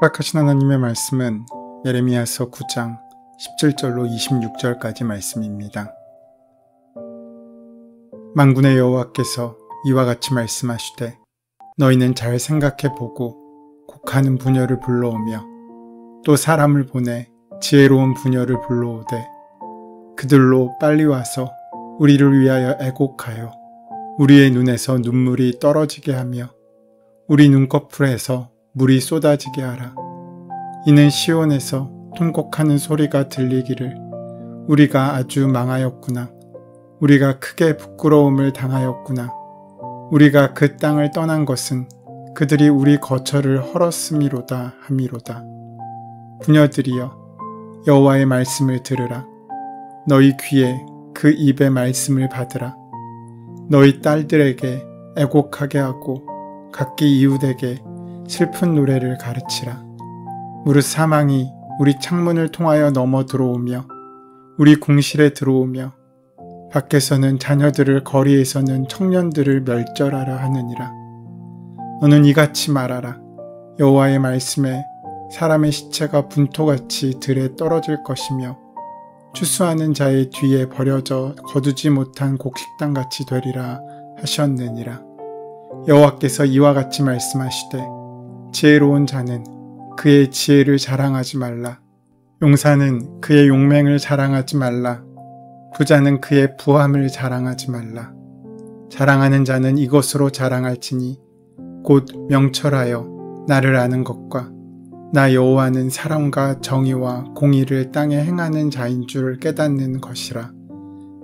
허락하신 하나님의 말씀은 예레미야서 9장 17절로 26절까지 말씀입니다. 만군의 여호와께서 이와 같이 말씀하시되 너희는 잘 생각해보고 곡하는 부녀를 불러오며 또 사람을 보내 지혜로운 부녀를 불러오되 그들로 빨리 와서 우리를 위하여 애곡하여 우리의 눈에서 눈물이 떨어지게 하며 우리 눈꺼풀에서 물이 쏟아지게 하라. 이는 시온에서 통곡하는 소리가 들리기를 우리가 아주 망하였구나. 우리가 크게 부끄러움을 당하였구나. 우리가 그 땅을 떠난 것은 그들이 우리 거처를 헐었음이로다 함이로다. 부녀들이여 여호와의 말씀을 들으라. 너희 귀에 그 입의 말씀을 받으라. 너희 딸들에게 애곡하게 하고 각기 이웃에게 슬픈 노래를 가르치라. 무릇 사망이 우리 창문을 통하여 넘어 들어오며 우리 궁실에 들어오며 밖에서는 자녀들을 거리에서는 청년들을 멸절하라 하느니라. 너는 이같이 말하라. 여호와의 말씀에 사람의 시체가 분토같이 들에 떨어질 것이며 추수하는 자의 뒤에 버려져 거두지 못한 곡식당같이 되리라 하셨느니라. 여호와께서 이와 같이 말씀하시되 지혜로운 자는 그의 지혜를 자랑하지 말라. 용사는 그의 용맹을 자랑하지 말라. 부자는 그의 부함을 자랑하지 말라. 자랑하는 자는 이것으로 자랑할지니 곧 명철하여 나를 아는 것과 나 여호와는 사랑과 정의와 공의를 땅에 행하는 자인 줄을 깨닫는 것이라.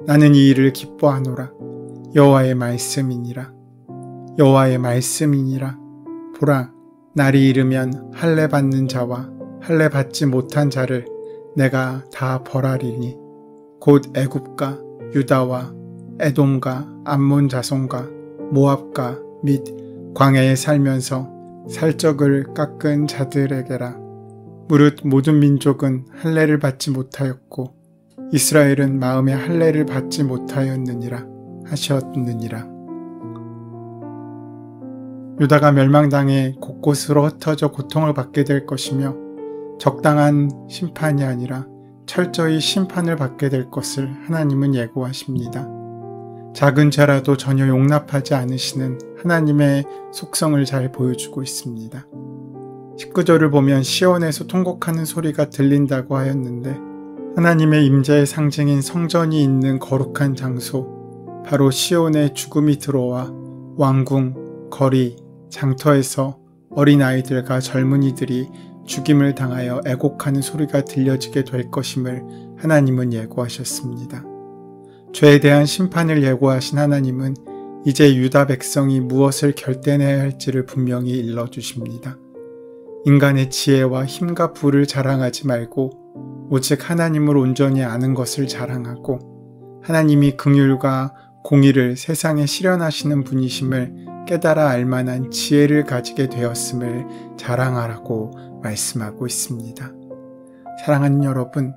나는 이 일을 기뻐하노라. 여호와의 말씀이니라. 여호와의 말씀이니라. 보라, 날이 이르면 할례 받는 자와 할례 받지 못한 자를 내가 다 벌하리니 곧 애굽과 유다와 에돔과 암몬 자손과 모압과 및 광야에 살면서 살적을 깎은 자들에게라. 무릇 모든 민족은 할례를 받지 못하였고 이스라엘은 마음에 할례를 받지 못하였느니라 하셨느니라. 유다가 멸망당해 곳곳으로 흩어져 고통을 받게 될 것이며 적당한 심판이 아니라 철저히 심판을 받게 될 것을 하나님은 예고하십니다. 작은 죄라도 전혀 용납하지 않으시는 하나님의 속성을 잘 보여주고 있습니다. 19절을 보면 시온에서 통곡하는 소리가 들린다고 하였는데 하나님의 임재의 상징인 성전이 있는 거룩한 장소, 바로 시온에 죽음이 들어와 왕궁, 거리, 장터에서 어린아이들과 젊은이들이 죽임을 당하여 애곡하는 소리가 들려지게 될 것임을 하나님은 예고하셨습니다. 죄에 대한 심판을 예고하신 하나님은 이제 유다 백성이 무엇을 결단해야 할지를 분명히 일러주십니다. 인간의 지혜와 힘과 부를 자랑하지 말고 오직 하나님을 온전히 아는 것을 자랑하고 하나님이 긍휼과 공의를 세상에 실현하시는 분이심을 깨달아 알만한 지혜를 가지게 되었음을 자랑하라고 말씀하고 있습니다. 사랑하는 여러분,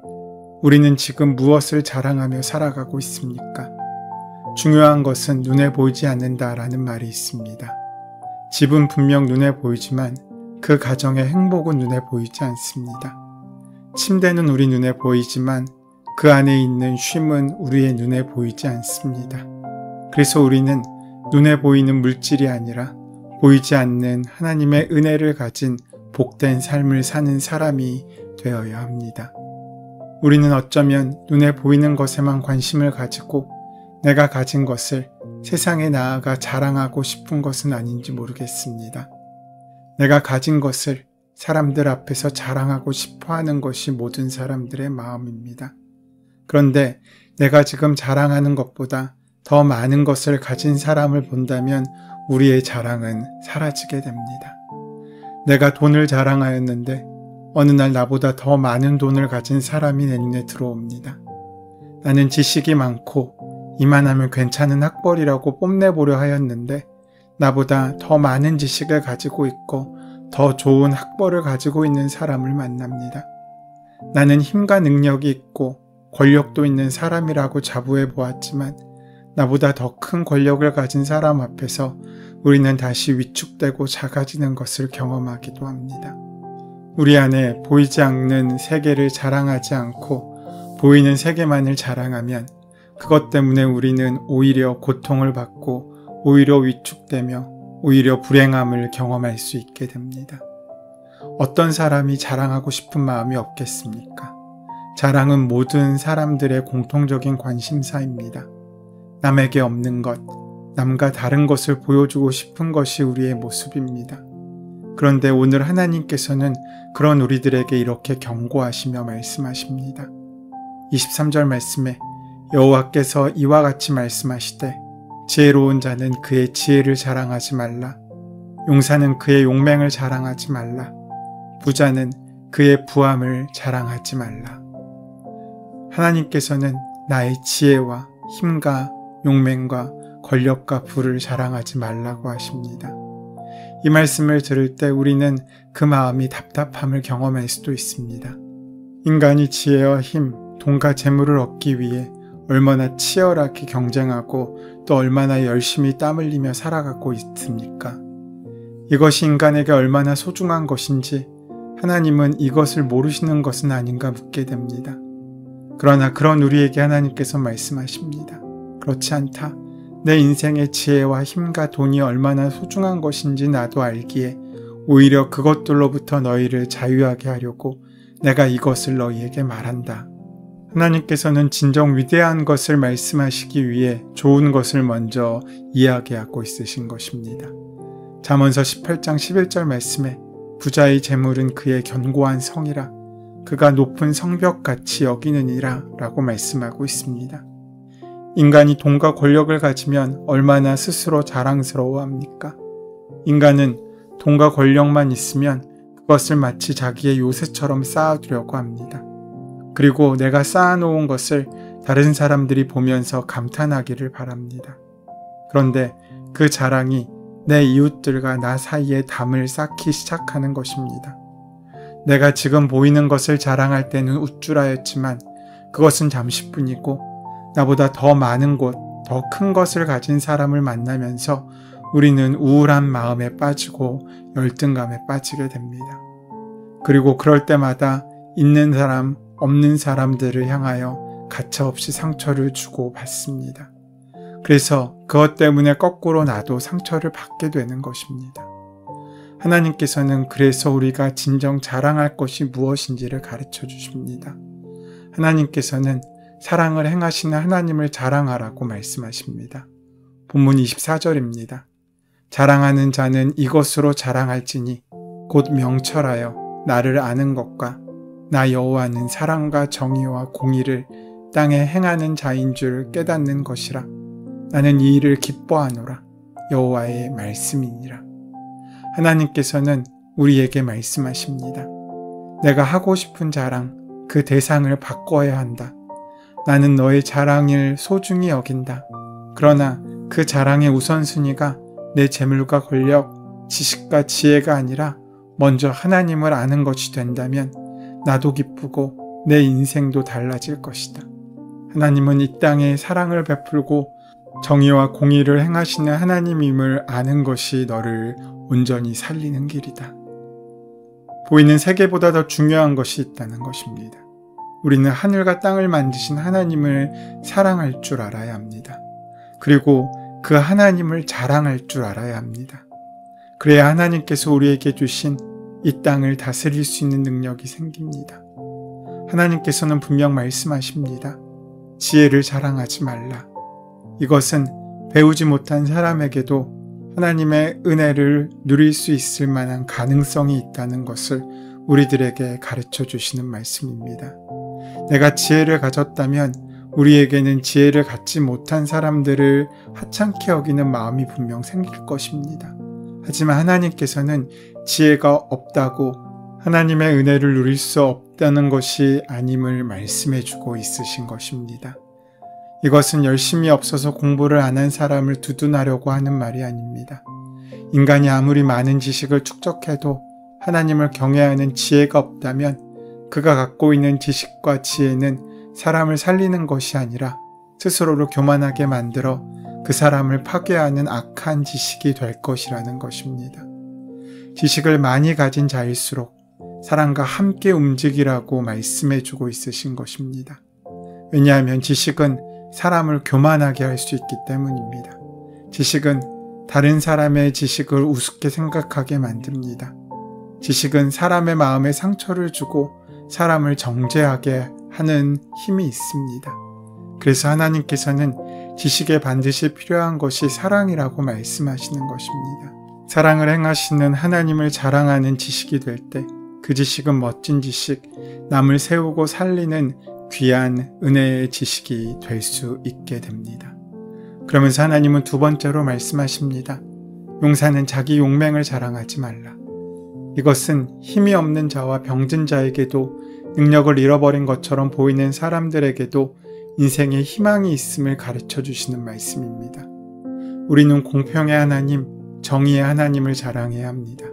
우리는 지금 무엇을 자랑하며 살아가고 있습니까? 중요한 것은 눈에 보이지 않는다라는 말이 있습니다. 집은 분명 눈에 보이지만 그 가정의 행복은 눈에 보이지 않습니다. 침대는 우리 눈에 보이지만 그 안에 있는 쉼은 우리의 눈에 보이지 않습니다. 그래서 우리는 눈에 보이는 물질이 아니라 보이지 않는 하나님의 은혜를 가진 복된 삶을 사는 사람이 되어야 합니다. 우리는 어쩌면 눈에 보이는 것에만 관심을 가지고 내가 가진 것을 세상에 나아가 자랑하고 싶은 것은 아닌지 모르겠습니다. 내가 가진 것을 사람들 앞에서 자랑하고 싶어 하는 것이 모든 사람들의 마음입니다. 그런데 내가 지금 자랑하는 것보다 더 많은 것을 가진 사람을 본다면 우리의 자랑은 사라지게 됩니다. 내가 돈을 자랑하였는데 어느 날 나보다 더 많은 돈을 가진 사람이 내 눈에 들어옵니다. 나는 지식이 많고 이만하면 괜찮은 학벌이라고 뽐내보려 하였는데 나보다 더 많은 지식을 가지고 있고 더 좋은 학벌을 가지고 있는 사람을 만납니다. 나는 힘과 능력이 있고 권력도 있는 사람이라고 자부해 보았지만 나보다 더 큰 권력을 가진 사람 앞에서 우리는 다시 위축되고 작아지는 것을 경험하기도 합니다. 우리 안에 보이지 않는 세계를 자랑하지 않고 보이는 세계만을 자랑하면 그것 때문에 우리는 오히려 고통을 받고 오히려 위축되며 오히려 불행함을 경험할 수 있게 됩니다. 어떤 사람이 자랑하고 싶은 마음이 없겠습니까? 자랑은 모든 사람들의 공통적인 관심사입니다. 남에게 없는 것, 남과 다른 것을 보여주고 싶은 것이 우리의 모습입니다. 그런데 오늘 하나님께서는 그런 우리들에게 이렇게 경고하시며 말씀하십니다. 23절 말씀에 여호와께서 이와 같이 말씀하시되 지혜로운 자는 그의 지혜를 자랑하지 말라. 용사는 그의 용맹을 자랑하지 말라. 부자는 그의 부함을 자랑하지 말라. 하나님께서는 나의 지혜와 힘과 용맹과 권력과 부를 자랑하지 말라고 하십니다. 이 말씀을 들을 때 우리는 그 마음이 답답함을 경험할 수도 있습니다. 인간이 지혜와 힘, 돈과 재물을 얻기 위해 얼마나 치열하게 경쟁하고 또 얼마나 열심히 땀 흘리며 살아가고 있습니까? 이것이 인간에게 얼마나 소중한 것인지 하나님은 이것을 모르시는 것은 아닌가 묻게 됩니다. 그러나 그런 우리에게 하나님께서 말씀하십니다. 그렇지 않다. 내 인생의 지혜와 힘과 돈이 얼마나 소중한 것인지 나도 알기에 오히려 그것들로부터 너희를 자유하게 하려고 내가 이것을 너희에게 말한다. 하나님께서는 진정 위대한 것을 말씀하시기 위해 좋은 것을 먼저 이야기하고 있으신 것입니다. 잠언서 18장 11절 말씀에 부자의 재물은 그의 견고한 성이라 그가 높은 성벽같이 여기느니라 라고 말씀하고 있습니다. 인간이 돈과 권력을 가지면 얼마나 스스로 자랑스러워합니까? 인간은 돈과 권력만 있으면 그것을 마치 자기의 요새처럼 쌓아두려고 합니다. 그리고 내가 쌓아놓은 것을 다른 사람들이 보면서 감탄하기를 바랍니다. 그런데 그 자랑이 내 이웃들과 나 사이에 담을 쌓기 시작하는 것입니다. 내가 지금 보이는 것을 자랑할 때는 우쭐하였지만 그것은 잠시뿐이고 나보다 더 많은 곳, 더 큰 것을 가진 사람을 만나면서 우리는 우울한 마음에 빠지고 열등감에 빠지게 됩니다. 그리고 그럴 때마다 있는 사람, 없는 사람들을 향하여 가차없이 상처를 주고 받습니다. 그래서 그것 때문에 거꾸로 나도 상처를 받게 되는 것입니다. 하나님께서는 그래서 우리가 진정 자랑할 것이 무엇인지를 가르쳐 주십니다. 하나님께서는 사랑을 행하시는 하나님을 자랑하라고 말씀하십니다. 본문 24절입니다. 자랑하는 자는 이것으로 자랑할지니 곧 명철하여 나를 아는 것과 나 여호와는 사랑과 정의와 공의를 땅에 행하는 자인 줄 깨닫는 것이라. 나는 이 일을 기뻐하노라. 여호와의 말씀이니라. 하나님께서는 우리에게 말씀하십니다. 내가 하고 싶은 자랑, 그 대상을 바꿔야 한다. 나는 너의 자랑을 소중히 여긴다. 그러나 그 자랑의 우선순위가 내 재물과 권력, 지식과 지혜가 아니라 먼저 하나님을 아는 것이 된다면 나도 기쁘고 내 인생도 달라질 것이다. 하나님은 이 땅에 사랑을 베풀고 정의와 공의를 행하시는 하나님임을 아는 것이 너를 온전히 살리는 길이다. 보이는 세계보다 더 중요한 것이 있다는 것입니다. 우리는 하늘과 땅을 만드신 하나님을 사랑할 줄 알아야 합니다. 그리고 그 하나님을 자랑할 줄 알아야 합니다. 그래야 하나님께서 우리에게 주신 이 땅을 다스릴 수 있는 능력이 생깁니다. 하나님께서는 분명 말씀하십니다. 지혜를 자랑하지 말라. 이것은 배우지 못한 사람에게도 하나님의 은혜를 누릴 수 있을 만한 가능성이 있다는 것을 우리들에게 가르쳐 주시는 말씀입니다. 내가 지혜를 가졌다면 우리에게는 지혜를 갖지 못한 사람들을 하찮게 여기는 마음이 분명 생길 것입니다. 하지만 하나님께서는 지혜가 없다고 하나님의 은혜를 누릴 수 없다는 것이 아님을 말씀해 주고 있으신 것입니다. 이것은 열심히 없어서 공부를 안 한 사람을 두둔하려고 하는 말이 아닙니다. 인간이 아무리 많은 지식을 축적해도 하나님을 경외하는 지혜가 없다면 그가 갖고 있는 지식과 지혜는 사람을 살리는 것이 아니라 스스로를 교만하게 만들어 그 사람을 파괴하는 악한 지식이 될 것이라는 것입니다. 지식을 많이 가진 자일수록 사랑과 함께 움직이라고 말씀해주고 있으신 것입니다. 왜냐하면 지식은 사람을 교만하게 할 수 있기 때문입니다. 지식은 다른 사람의 지식을 우습게 생각하게 만듭니다. 지식은 사람의 마음에 상처를 주고 사람을 정죄하게 하는 힘이 있습니다. 그래서 하나님께서는 지식에 반드시 필요한 것이 사랑이라고 말씀하시는 것입니다. 사랑을 행하시는 하나님을 자랑하는 지식이 될 때 그 지식은 멋진 지식, 남을 세우고 살리는 귀한 은혜의 지식이 될 수 있게 됩니다. 그러면서 하나님은 두 번째로 말씀하십니다. 용사는 자기 용맹을 자랑하지 말라. 이것은 힘이 없는 자와 병든 자에게도 능력을 잃어버린 것처럼 보이는 사람들에게도 인생에 희망이 있음을 가르쳐 주시는 말씀입니다. 우리는 공평의 하나님, 정의의 하나님을 자랑해야 합니다.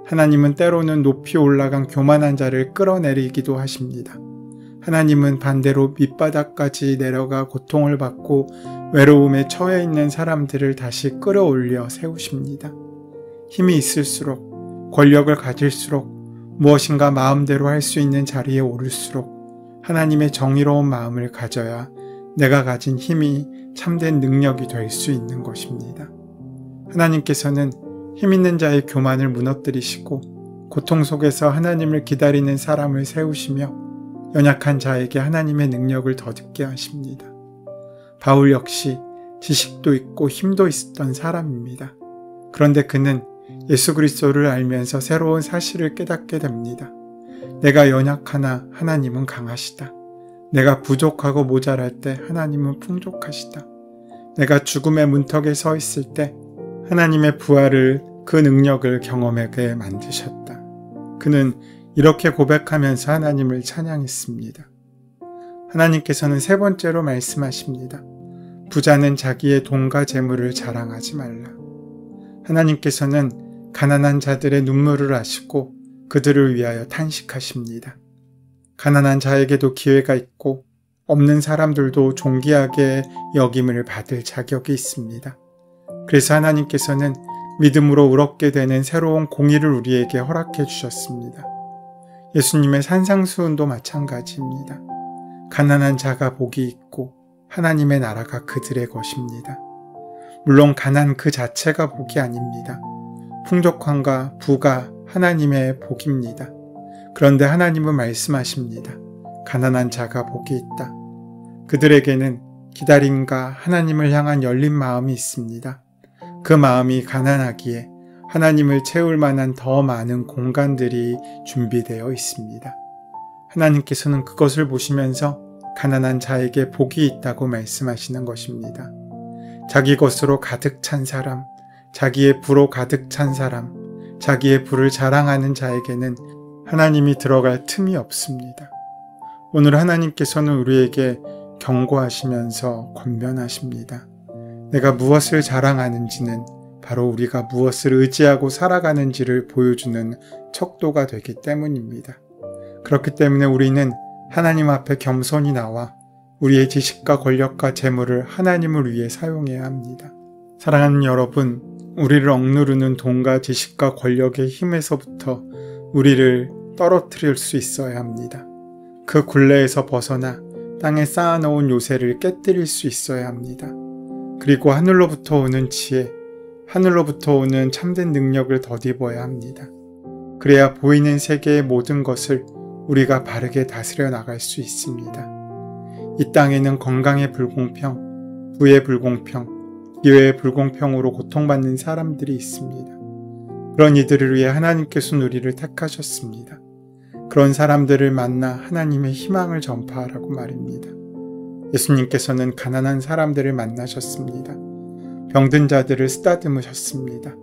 하나님은 때로는 높이 올라간 교만한 자를 끌어내리기도 하십니다. 하나님은 반대로 밑바닥까지 내려가 고통을 받고 외로움에 처해 있는 사람들을 다시 끌어올려 세우십니다. 힘이 있을수록, 권력을 가질수록, 무엇인가 마음대로 할 수 있는 자리에 오를수록 하나님의 정의로운 마음을 가져야 내가 가진 힘이 참된 능력이 될 수 있는 것입니다. 하나님께서는 힘 있는 자의 교만을 무너뜨리시고 고통 속에서 하나님을 기다리는 사람을 세우시며 연약한 자에게 하나님의 능력을 덧입게 하십니다. 바울 역시 지식도 있고 힘도 있었던 사람입니다. 그런데 그는 예수 그리스도를 알면서 새로운 사실을 깨닫게 됩니다. 내가 연약하나 하나님은 강하시다. 내가 부족하고 모자랄 때 하나님은 풍족하시다. 내가 죽음의 문턱에 서 있을 때 하나님의 부활을, 그 능력을 경험하게 만드셨다. 그는 이렇게 고백하면서 하나님을 찬양했습니다. 하나님께서는 세 번째로 말씀하십니다. 부자는 자기의 돈과 재물을 자랑하지 말라. 하나님께서는 가난한 자들의 눈물을 아시고 그들을 위하여 탄식하십니다. 가난한 자에게도 기회가 있고 없는 사람들도 존귀하게 여김을 받을 자격이 있습니다. 그래서 하나님께서는 믿음으로 의롭게 되는 새로운 공의를 우리에게 허락해 주셨습니다. 예수님의 산상수훈도 마찬가지입니다. 가난한 자가 복이 있고 하나님의 나라가 그들의 것입니다. 물론 가난 그 자체가 복이 아닙니다. 풍족함과 부가 하나님의 복입니다. 그런데 하나님은 말씀하십니다. 가난한 자가 복이 있다. 그들에게는 기다림과 하나님을 향한 열린 마음이 있습니다. 그 마음이 가난하기에 하나님을 채울 만한 더 많은 공간들이 준비되어 있습니다. 하나님께서는 그것을 보시면서 가난한 자에게 복이 있다고 말씀하시는 것입니다. 자기 것으로 가득 찬 사람, 자기의 부로 가득 찬 사람, 자기의 부를 자랑하는 자에게는 하나님이 들어갈 틈이 없습니다. 오늘 하나님께서는 우리에게 경고하시면서 권면하십니다. 내가 무엇을 자랑하는지는 바로 우리가 무엇을 의지하고 살아가는지를 보여주는 척도가 되기 때문입니다. 그렇기 때문에 우리는 하나님 앞에 겸손히 나와 우리의 지식과 권력과 재물을 하나님을 위해 사용해야 합니다. 사랑하는 여러분, 우리를 억누르는 돈과 지식과 권력의 힘에서부터 우리를 떨어뜨릴 수 있어야 합니다. 그 굴레에서 벗어나 땅에 쌓아놓은 요새를 깨뜨릴 수 있어야 합니다. 그리고 하늘로부터 오는 지혜, 하늘로부터 오는 참된 능력을 덧입어야 합니다. 그래야 보이는 세계의 모든 것을 우리가 바르게 다스려 나갈 수 있습니다. 이 땅에는 건강의 불공평, 부의 불공평, 기회의 불공평으로 고통받는 사람들이 있습니다. 그런 이들을 위해 하나님께서는 우리를 택하셨습니다. 그런 사람들을 만나 하나님의 희망을 전파하라고 말입니다. 예수님께서는 가난한 사람들을 만나셨습니다. 병든 자들을 쓰다듬으셨습니다.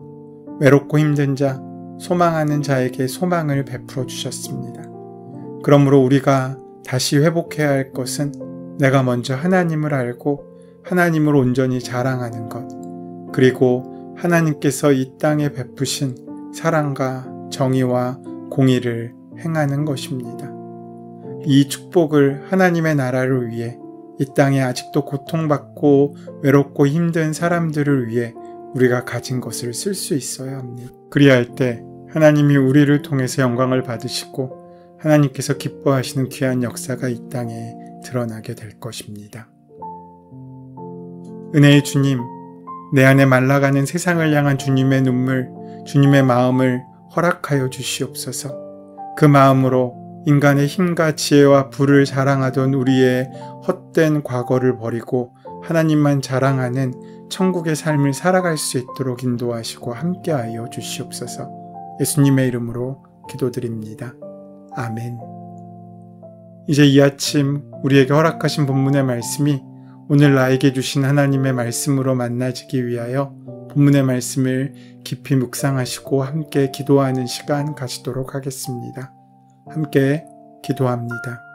외롭고 힘든 자, 소망하는 자에게 소망을 베풀어 주셨습니다. 그러므로 우리가 다시 회복해야 할 것은 내가 먼저 하나님을 알고 하나님을 온전히 자랑하는 것, 그리고 하나님께서 이 땅에 베푸신 사랑과 정의와 공의를 행하는 것입니다. 이 축복을 하나님의 나라를 위해 이 땅에 아직도 고통받고 외롭고 힘든 사람들을 위해 우리가 가진 것을 쓸 수 있어야 합니다. 그리할 때 하나님이 우리를 통해서 영광을 받으시고 하나님께서 기뻐하시는 귀한 역사가 이 땅에 드러나게 될 것입니다. 은혜의 주님, 내 안에 말라가는 세상을 향한 주님의 눈물, 주님의 마음을 허락하여 주시옵소서. 그 마음으로 인간의 힘과 지혜와 부를 자랑하던 우리의 헛된 과거를 버리고 하나님만 자랑하는 천국의 삶을 살아갈 수 있도록 인도하시고 함께하여 주시옵소서. 예수님의 이름으로 기도드립니다. 아멘. 이제 이 아침 우리에게 허락하신 본문의 말씀이 오늘 나에게 주신 하나님의 말씀으로 만나지기 위하여 본문의 말씀을 깊이 묵상하시고 함께 기도하는 시간 가지도록 하겠습니다. 함께 기도합니다.